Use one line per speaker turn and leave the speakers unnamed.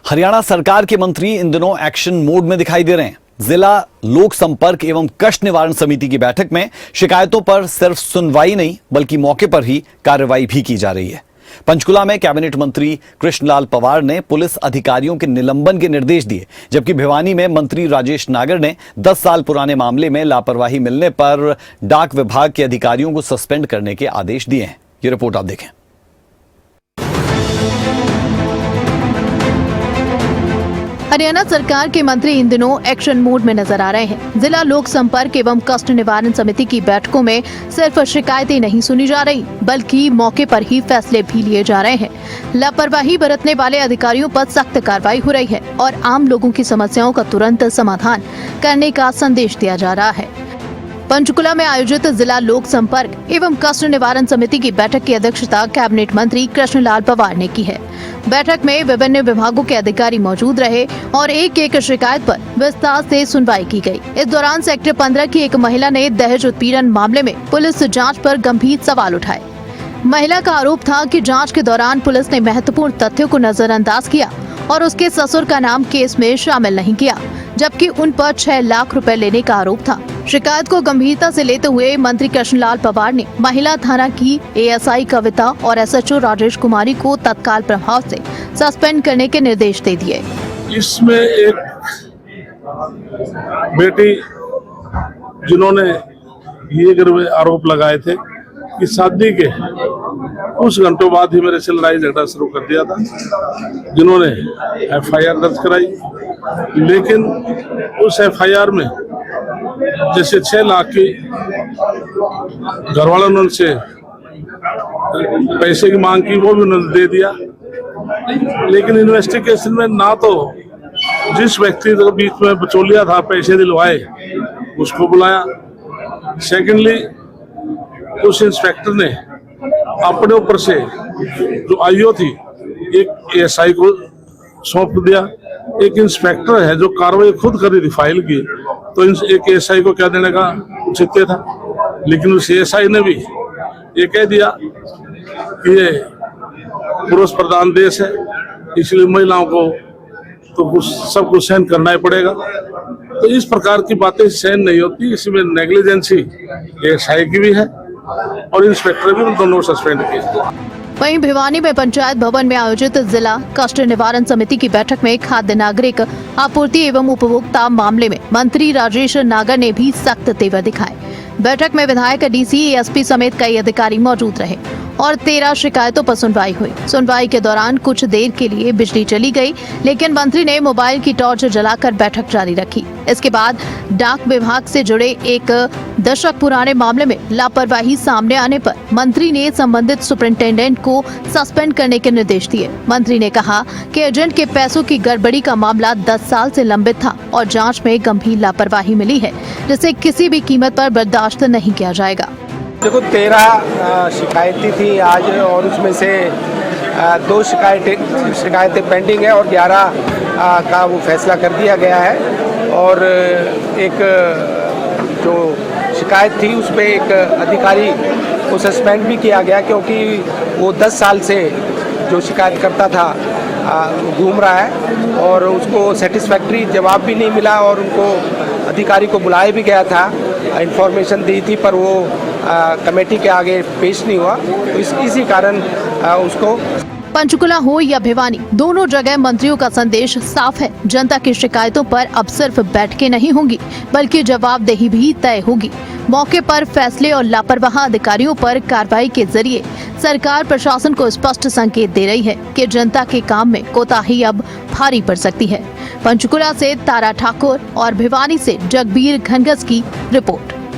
हरियाणा सरकार के मंत्री इन दिनों एक्शन मोड में दिखाई दे रहे हैं। जिला लोक संपर्क एवं कष्ट निवारण समिति की बैठक में शिकायतों पर सिर्फ सुनवाई नहीं बल्कि मौके पर ही कार्रवाई भी की जा रही है। पंचकुला में कैबिनेट मंत्री कृष्णलाल पंवार ने पुलिस अधिकारियों के निलंबन के निर्देश दिए, जबकि भिवानी में मंत्री राजेश नागर ने 10 साल पुराने मामले में लापरवाही मिलने पर डाक विभाग के अधिकारियों को सस्पेंड करने के आदेश दिए हैं। ये रिपोर्ट आप देखें।
हरियाणा सरकार के मंत्री इन दिनों एक्शन मोड में नजर आ रहे हैं। जिला लोक संपर्क एवं कष्ट निवारण समिति की बैठकों में सिर्फ शिकायतें नहीं सुनी जा रही बल्कि मौके पर ही फैसले भी लिए जा रहे हैं। लापरवाही बरतने वाले अधिकारियों पर सख्त कार्रवाई हो रही है और आम लोगों की समस्याओं का तुरंत समाधान करने का संदेश दिया जा रहा है। पंचकुला में आयोजित जिला लोक संपर्क एवं कष्ट निवारण समिति की बैठक की अध्यक्षता कैबिनेट मंत्री कृष्णलाल पंवार ने की है। बैठक में विभिन्न विभागों के अधिकारी मौजूद रहे और एक शिकायत पर विस्तार से सुनवाई की गई। इस दौरान सेक्टर 15 की एक महिला ने दहेज उत्पीड़न मामले में पुलिस जांच पर गंभीर सवाल उठाए। महिला का आरोप था कि जांच के दौरान पुलिस ने महत्वपूर्ण तथ्यों को नजरअंदाज किया और उसके ससुर का नाम केस में शामिल नहीं किया, जबकि उन पर 6 लाख रुपए लेने का आरोप था। शिकायत को गंभीरता से लेते हुए मंत्री कृष्णलाल पंवार ने महिला थाना की एएसआई कविता और एसएचओ राजेश कुमारी को तत्काल प्रभाव से सस्पेंड करने के निर्देश दे दिए।
इसमें एक बेटी जिन्होंने ये आरोप लगाए थे कि शादी के कुछ घंटों बाद ही मेरे से लड़ाई झगड़ा शुरू कर दिया था, जिन्होंने एफआईआर दर्ज कराई, लेकिन उस एफआईआर में जैसे 6 लाख की घरवालों ने उनसे पैसे की मांग की, वो भी उन्होंने दे दिया। लेकिन इन्वेस्टिगेशन में ना तो जिस व्यक्ति के बीच में बचौलिया था पैसे दिलवाए उसको बुलाया, सेकेंडली उस इंस्पेक्टर ने अपने ऊपर से जो आईओ थी एक एएसआई को सौंप दिया। एक इंस्पेक्टर है जो कार्रवाई खुद करी थी फाइल की, तो एक एएसआई को क्या देने का उचित था, लेकिन उस एएसआई ने भी ये कह दिया कि ये पुरुष प्रधान देश है, इसलिए महिलाओं को तो कुछ सब कुछ सहन करना ही पड़ेगा। तो इस प्रकार की बातें सहन नहीं होती। इसमें नेग्लिजेंसी एएसआई की भी है और इंस्पेक्टर भी, उन दोनों सस्पेंड किए।
वहीं भिवानी में पंचायत भवन में आयोजित जिला कष्ट निवारण समिति की बैठक में खाद्य नागरिक आपूर्ति एवं उपभोक्ता मामले में मंत्री राजेश नागर ने भी सख्त तेवर दिखाए। बैठक में विधायक, डीसी, एएसपी समेत कई अधिकारी मौजूद रहे और 13 शिकायतों पर सुनवाई हुई। सुनवाई के दौरान कुछ देर के लिए बिजली चली गई, लेकिन मंत्री ने मोबाइल की टॉर्च जलाकर बैठक जारी रखी। इसके बाद डाक विभाग से जुड़े एक दशक पुराने मामले में लापरवाही सामने आने पर मंत्री ने संबंधित सुपरिंटेंडेंट को सस्पेंड करने के निर्देश दिए। मंत्री ने कहा कि एजेंट के पैसों की गड़बड़ी का मामला 10 साल से लंबित था और जांच में गंभीर लापरवाही मिली है, जिसे किसी भी कीमत पर बर्दाश्त नहीं किया जाएगा।
देखो 13 शिकायतें थी आज और उसमें से 2 शिकायतें पेंडिंग है और 11 का वो फैसला कर दिया गया है। और एक जो शिकायत थी उसमें एक अधिकारी को सस्पेंड भी किया गया, क्योंकि वो 10 साल से जो शिकायत करता था घूम रहा है और उसको सेटिस्फैक्ट्री जवाब भी नहीं मिला और उनको अधिकारी को बुलाया भी गया था, इंफॉर्मेशन दी थी, पर वो कमेटी के आगे पेश नहीं हुआ। तो इसी कारण उसको
पंचकुला हो या भिवानी, दोनों जगह मंत्रियों का संदेश साफ है। जनता की शिकायतों पर अब सिर्फ बैठकें नहीं होंगी बल्कि जवाबदेही भी तय होगी। मौके पर फैसले और लापरवाह अधिकारियों पर कार्रवाई के जरिए सरकार प्रशासन को स्पष्ट संकेत दे रही है कि जनता के काम में कोताही अब भारी पड़ सकती है। पंचकुला से तारा ठाकुर और भिवानी से जगबीर घनघस की रिपोर्ट।